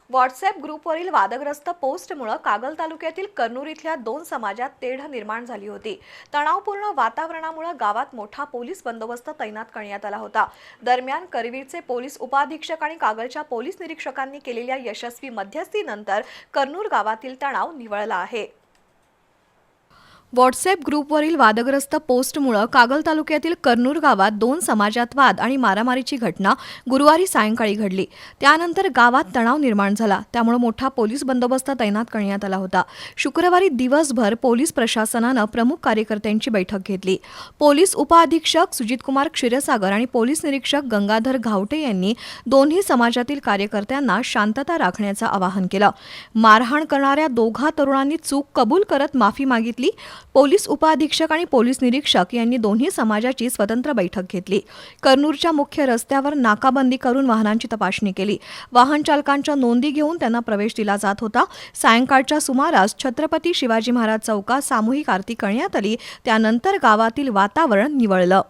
WhatsApp ग्रुपवरील वादग्रस्त पोस्टमुळे कागल तालुक्यातील कन्नूर इथल्या 2 समाजात तेढ निर्माण झाली होती। तणावपूर्ण वातावरणामुळे गावात मोठा पोलीस बंदोबस्त तैनात करण्यात आला होता। दरम्यान करवीरचे पोलीस उपअधीक्षक आणि कागलच्या पोलीस निरीक्षकांनी केलेल्या यशस्वी मध्यस्थीनंतर कन्नूर गावातील तणाव निवळला आहे। व्हॉट्सअॅप ग्रुपवरील वादग्रस्त पोस्टमुळे कागल तालुक्यातील कन्नूर गावात 2 समाजात वाद आणि मारामारीची घटना गुरुवारी सायंकाळी घडली। त्यानंतर गावात तणाव निर्माण झाला, त्यामुळे मोठा पोलीस बंदोबस्त तैनात करण्यात आला होता। शुक्रवारी दिवसभर पोलीस प्रशासनाने प्रमुख कार्यकर्त्यांची बैठक घेतली। पोलीस उपअधीक्षक सुजितकुमार क्षीरसागर आणि पोलीस निरीक्षक गंगाधर घावटे यांनी दोन्ही समाजातील कार्यकर्त्यांना शांतता राखण्याचं आवाहन केलं। मारहाण करणाऱ्या दोघा तरुणांनी चूक कबूल करत माफी मागितली। पोलीस उपअधीक्षक आणि पोलीस निरीक्षक यांनी दोन्ही समाजाची स्वतंत्र बैठक घेतली। कन्नूरच्या मुख्य रस्त्यावर नाकाबंदी करून वाहनांची तपासणी केली। वाहन चालकांच्या नोंदी घेऊन त्यांना प्रवेश दिला जात होता। सायंकाळच्या सुमारास छत्रपती शिवाजी महाराज चौकात सामूहिक आरती करण्यात आली। त्यानंतर गावातील वातावरण निवळलं।